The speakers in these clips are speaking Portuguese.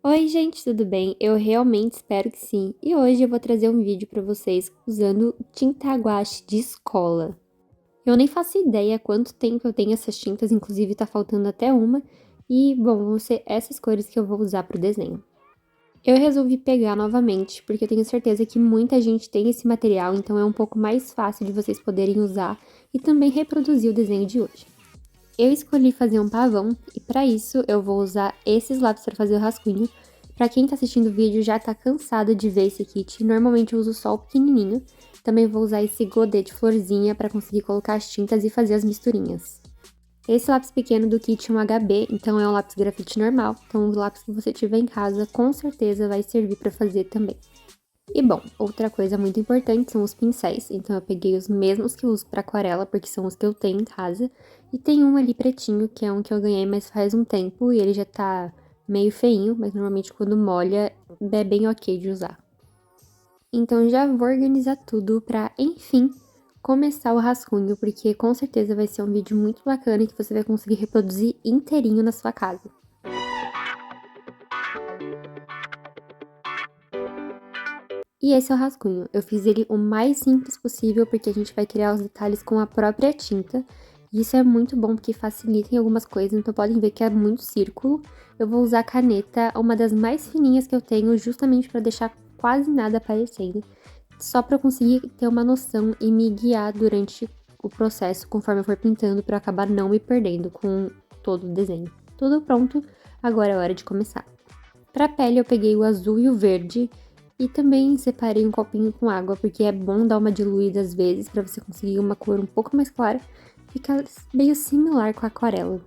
Oi, gente, tudo bem? Eu realmente espero que sim. E hoje eu vou trazer um vídeo para vocês usando tinta guache de escola. Eu nem faço ideia quanto tempo eu tenho essas tintas, inclusive tá faltando até uma. E, bom, vão ser essas cores que eu vou usar pro desenho. Eu resolvi pegar novamente, porque eu tenho certeza que muita gente tem esse material, então é um pouco mais fácil de vocês poderem usar e também reproduzir o desenho de hoje. Eu escolhi fazer um pavão e para isso eu vou usar esses lápis para fazer o rascunho. Para quem tá assistindo o vídeo já tá cansado de ver esse kit, normalmente eu uso só o pequenininho. Também vou usar esse godê de florzinha para conseguir colocar as tintas e fazer as misturinhas. Esse lápis pequeno do kit é um HB, então é um lápis grafite normal, então o lápis que você tiver em casa com certeza vai servir para fazer também. E bom, outra coisa muito importante são os pincéis, então eu peguei os mesmos que eu uso para aquarela, porque são os que eu tenho em casa, e tem um ali pretinho, que é um que eu ganhei mas faz um tempo, e ele já tá meio feinho, mas normalmente quando molha é bem ok de usar. Então já vou organizar tudo pra, enfim, começar o rascunho, porque com certeza vai ser um vídeo muito bacana que você vai conseguir reproduzir inteirinho na sua casa. E esse é o rascunho. Eu fiz ele o mais simples possível, porque a gente vai criar os detalhes com a própria tinta. E isso é muito bom, porque facilita em algumas coisas, então podem ver que é muito círculo. Eu vou usar a caneta, uma das mais fininhas que eu tenho, justamente para deixar quase nada aparecendo. Só para eu conseguir ter uma noção e me guiar durante o processo, conforme eu for pintando, para acabar não me perdendo com todo o desenho. Tudo pronto, agora é hora de começar. Para a pele eu peguei o azul e o verde, e também separei um copinho com água, porque é bom dar uma diluída às vezes, para você conseguir uma cor um pouco mais clara, fica meio similar com a aquarela.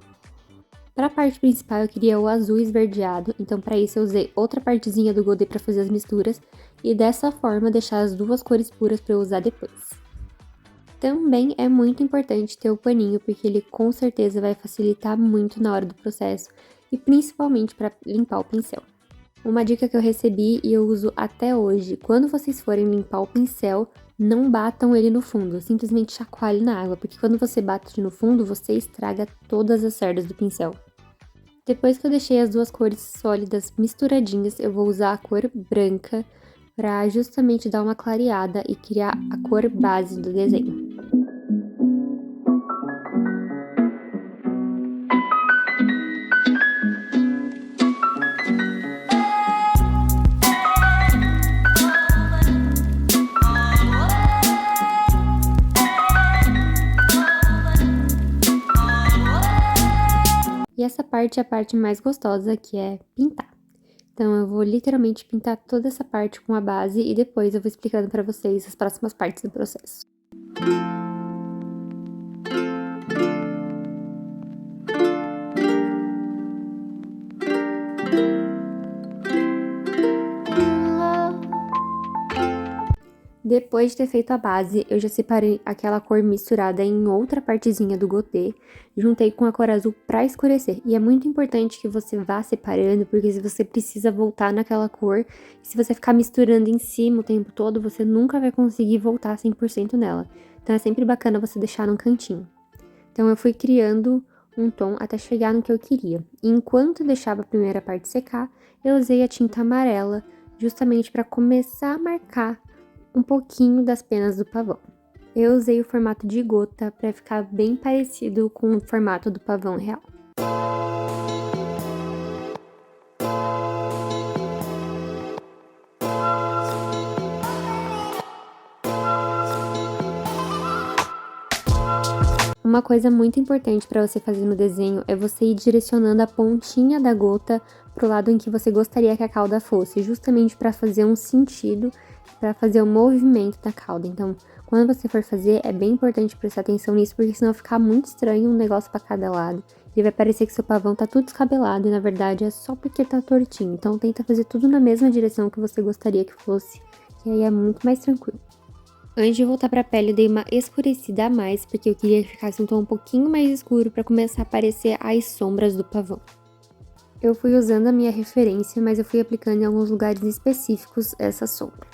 Para a parte principal eu queria o azul esverdeado, então para isso eu usei outra partezinha do godê para fazer as misturas, e dessa forma deixar as duas cores puras para eu usar depois. Também é muito importante ter o paninho, porque ele com certeza vai facilitar muito na hora do processo, e principalmente para limpar o pincel. Uma dica que eu recebi e eu uso até hoje: quando vocês forem limpar o pincel, não batam ele no fundo, simplesmente chacoalhe na água, porque quando você bate no fundo, você estraga todas as cerdas do pincel. Depois que eu deixei as duas cores sólidas misturadinhas, eu vou usar a cor branca para justamente dar uma clareada e criar a cor base do desenho. E essa parte é a parte mais gostosa, que é pintar. Então, eu vou literalmente pintar toda essa parte com a base e depois eu vou explicando pra vocês as próximas partes do processo. Depois de ter feito a base, eu já separei aquela cor misturada em outra partezinha do godê, juntei com a cor azul pra escurecer. E é muito importante que você vá separando, porque se você precisa voltar naquela cor, se você ficar misturando em cima o tempo todo, você nunca vai conseguir voltar 100% nela. Então é sempre bacana você deixar num cantinho. Então eu fui criando um tom até chegar no que eu queria. E enquanto eu deixava a primeira parte secar, eu usei a tinta amarela, justamente para começar a marcar um pouquinho das penas do pavão. Eu usei o formato de gota para ficar bem parecido com o formato do pavão real. Uma coisa muito importante para você fazer no desenho é você ir direcionando a pontinha da gota pro lado em que você gostaria que a cauda fosse, justamente para fazer um sentido, para fazer o movimento da cauda. Então, quando você for fazer, é bem importante prestar atenção nisso, porque senão fica muito estranho um negócio para cada lado. E vai parecer que seu pavão tá tudo descabelado e na verdade é só porque tá tortinho. Então, tenta fazer tudo na mesma direção que você gostaria que fosse, que aí é muito mais tranquilo. Antes de voltar pra pele, eu dei uma escurecida a mais, porque eu queria que ficasse um tom um pouquinho mais escuro para começar a aparecer as sombras do pavão. Eu fui usando a minha referência, mas eu fui aplicando em alguns lugares específicos essa sombra.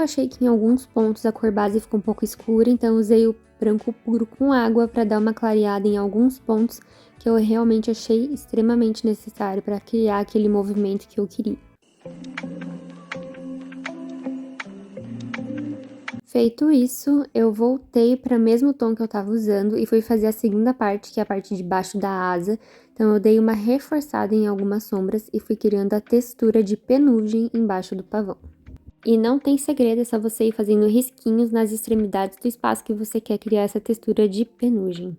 achei que em alguns pontos a cor base ficou um pouco escura, então eu usei o branco puro com água para dar uma clareada em alguns pontos que eu realmente achei extremamente necessário para criar aquele movimento que eu queria. Feito isso, eu voltei para o mesmo tom que eu estava usando e fui fazer a segunda parte, que é a parte de baixo da asa. Então eu dei uma reforçada em algumas sombras e fui criando a textura de penugem embaixo do pavão. E não tem segredo, é só você ir fazendo risquinhos nas extremidades do espaço que você quer criar essa textura de penugem.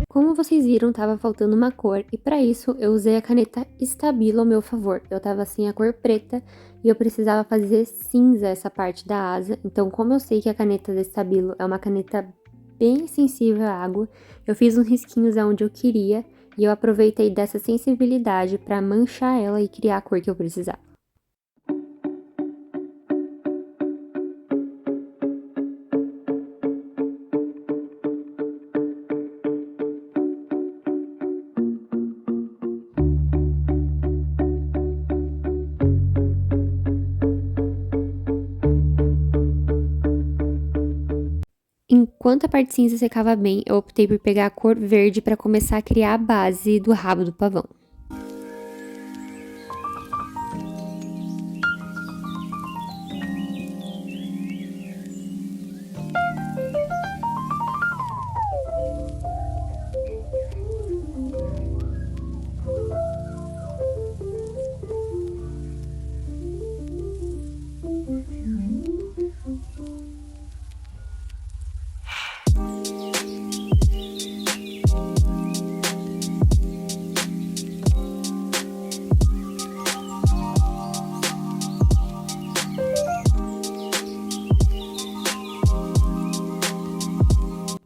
Como vocês viram, tava faltando uma cor e para isso eu usei a caneta Stabilo ao meu favor. Eu tava sem a cor preta e eu precisava fazer cinza essa parte da asa. Então, como eu sei que a caneta da Stabilo é uma caneta bem sensível à água, eu fiz uns risquinhos aonde eu queria e eu aproveitei dessa sensibilidade para manchar ela e criar a cor que eu precisava. Enquanto a parte cinza secava bem, eu optei por pegar a cor verde para começar a criar a base do rabo do pavão.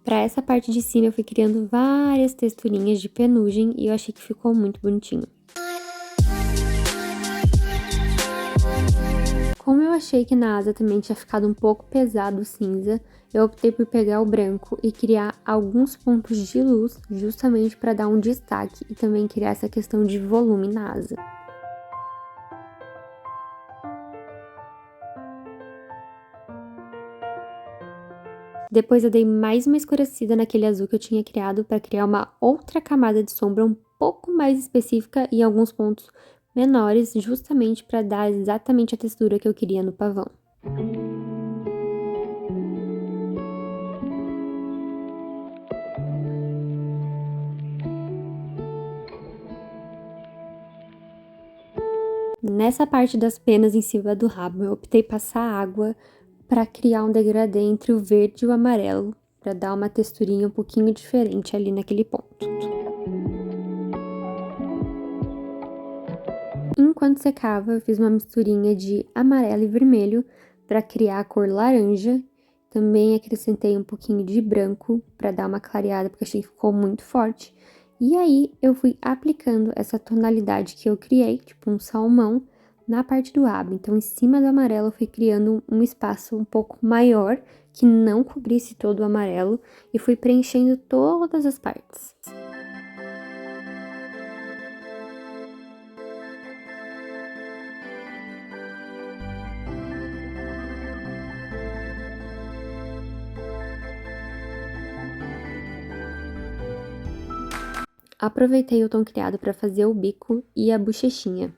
Para essa parte de cima eu fui criando várias texturinhas de penugem e eu achei que ficou muito bonitinho. Como eu achei que na asa também tinha ficado um pouco pesado o cinza, eu optei por pegar o branco e criar alguns pontos de luz justamente para dar um destaque e também criar essa questão de volume na asa. Depois eu dei mais uma escurecida naquele azul que eu tinha criado para criar uma outra camada de sombra um pouco mais específica e alguns pontos menores, justamente para dar exatamente a textura que eu queria no pavão. Nessa parte das penas em cima do rabo, eu optei passar água para criar um degradê entre o verde e o amarelo, para dar uma texturinha um pouquinho diferente ali naquele ponto. Enquanto secava, eu fiz uma misturinha de amarelo e vermelho para criar a cor laranja. Também acrescentei um pouquinho de branco para dar uma clareada, porque achei que ficou muito forte. E aí, eu fui aplicando essa tonalidade que eu criei, tipo um salmão, na parte do rabo. Então, em cima do amarelo, eu fui criando um espaço um pouco maior, que não cobrisse todo o amarelo, e fui preenchendo todas as partes. Aproveitei o tom criado para fazer o bico e a bochechinha.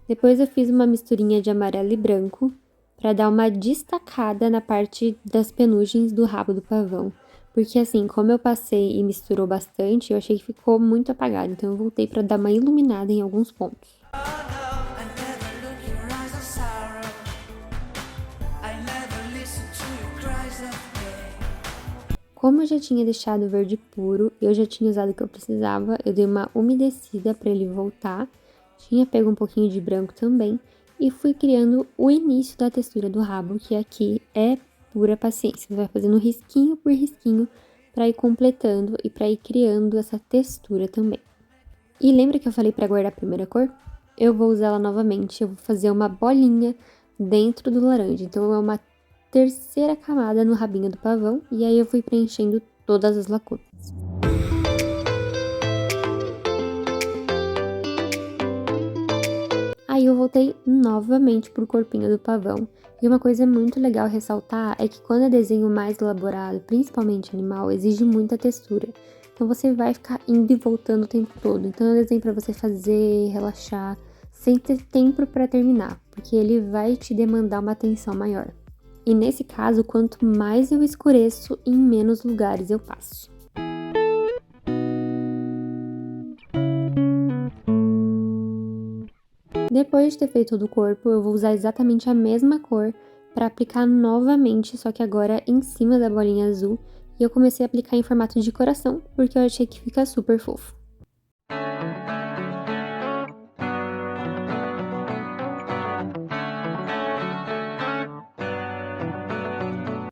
Depois eu fiz uma misturinha de amarelo e branco para dar uma destacada na parte das penugens do rabo do pavão. Porque assim, como eu passei e misturou bastante, eu achei que ficou muito apagado, então eu voltei para dar uma iluminada em alguns pontos. Como eu já tinha deixado o verde puro, eu já tinha usado o que eu precisava, eu dei uma umedecida para ele voltar, tinha pego um pouquinho de branco também, e fui criando o início da textura do rabo, que aqui é pura paciência. Você vai fazendo risquinho por risquinho para ir completando e para ir criando essa textura também. E lembra que eu falei para guardar a primeira cor? eu vou usar ela novamente. Eu vou fazer uma bolinha dentro do laranja. Então, é uma terceira camada no rabinho do pavão. E aí, eu fui preenchendo todas as lacunas. Aí eu voltei novamente pro corpinho do pavão. E uma coisa muito legal ressaltar é que quando é desenho mais elaborado, principalmente animal, exige muita textura. Então você vai ficar indo e voltando o tempo todo. Então é um desenho para você fazer, relaxar, sem ter tempo para terminar, porque ele vai te demandar uma atenção maior. E nesse caso, quanto mais eu escureço, em menos lugares eu passo. Depois de ter feito todo o corpo, eu vou usar exatamente a mesma cor para aplicar novamente, só que agora em cima da bolinha azul. E eu comecei a aplicar em formato de coração, porque eu achei que fica super fofo.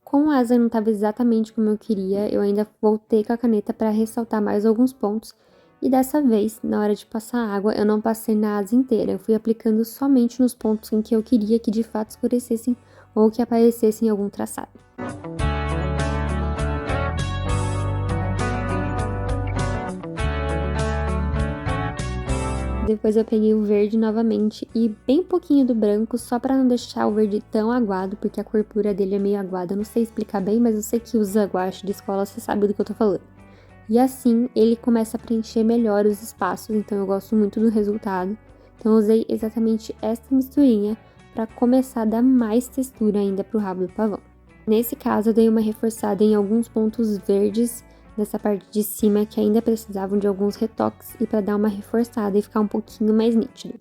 Como a asa não estava exatamente como eu queria, eu ainda voltei com a caneta para ressaltar mais alguns pontos. E dessa vez, na hora de passar água, eu não passei na asa inteira, eu fui aplicando somente nos pontos em que eu queria que de fato escurecessem ou que aparecessem algum traçado. Depois eu peguei o verde novamente e bem pouquinho do branco, só para não deixar o verde tão aguado, porque a cor pura dele é meio aguada. Eu não sei explicar bem, mas eu sei que usa guache de escola, você sabe do que eu tô falando. E assim, ele começa a preencher melhor os espaços, então eu gosto muito do resultado. Então eu usei exatamente essa misturinha para começar a dar mais textura ainda pro rabo do pavão. Nesse caso, eu dei uma reforçada em alguns pontos verdes nessa parte de cima que ainda precisavam de alguns retoques e para dar uma reforçada e ficar um pouquinho mais nítido.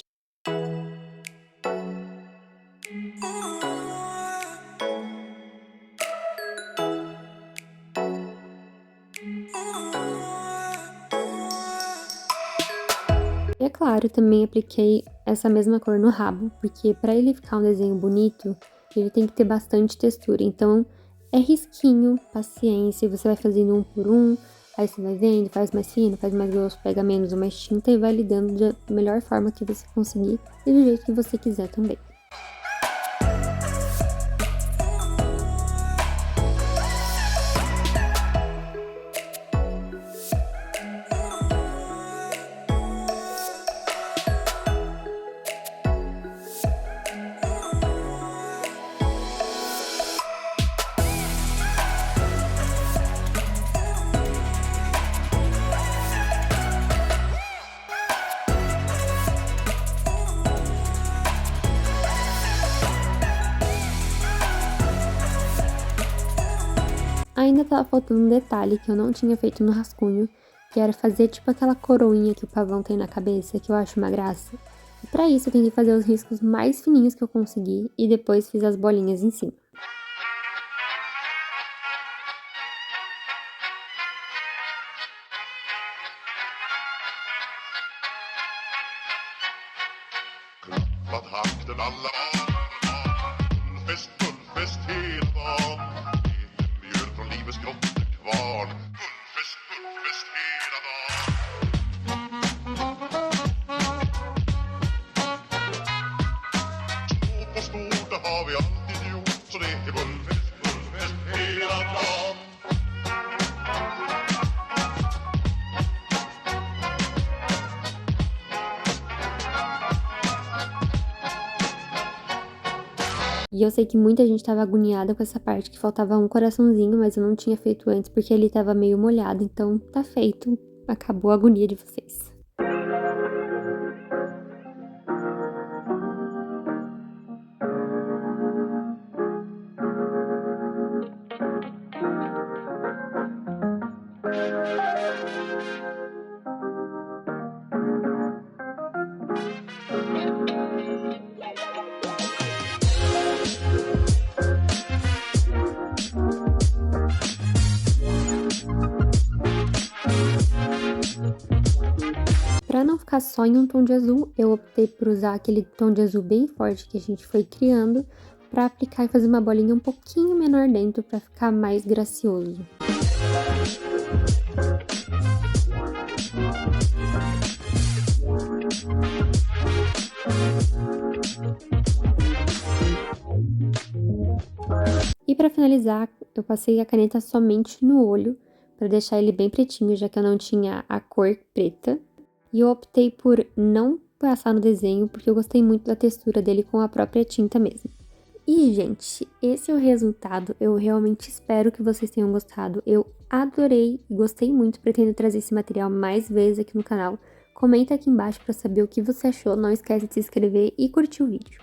E é claro, também apliquei essa mesma cor no rabo, porque para ele ficar um desenho bonito, ele tem que ter bastante textura. Então, é risquinho, paciência, você vai fazendo um por um, aí você vai vendo, faz mais fino, faz mais grosso, pega menos ou mais tinta e vai lidando da melhor forma que você conseguir e do jeito que você quiser também. Ainda tava faltando um detalhe que eu não tinha feito no rascunho, que era fazer tipo aquela coroinha que o pavão tem na cabeça, que eu acho uma graça. E pra isso eu tentei fazer os riscos mais fininhos que eu consegui e depois fiz as bolinhas em cima. Klappat takten alla Fullfest, fullfest hela dagen Mjöl från livets grottekvarn Fullfest, fullfest hela dagen Stort på stort, det har vi alltid gjort Så det är fullfest, fullfest hela dagen E eu sei que muita gente tava agoniada com essa parte que faltava um coraçãozinho, mas eu não tinha feito antes porque ele tava meio molhado, então tá feito. Acabou a agonia de vocês. Para não ficar só em um tom de azul, eu optei por usar aquele tom de azul bem forte que a gente foi criando para aplicar e fazer uma bolinha um pouquinho menor dentro para ficar mais gracioso. para finalizar, eu passei a caneta somente no olho, para deixar ele bem pretinho, já que eu não tinha a cor preta. E eu optei por não passar no desenho, porque eu gostei muito da textura dele com a própria tinta mesmo. E, gente, esse é o resultado. Eu realmente espero que vocês tenham gostado. Eu adorei e gostei muito. Pretendo trazer esse material mais vezes aqui no canal. Comenta aqui embaixo para saber o que você achou. Não esquece de se inscrever e curtir o vídeo.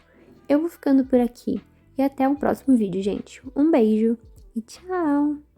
Eu vou ficando por aqui e até um próximo vídeo, gente. Um beijo e tchau!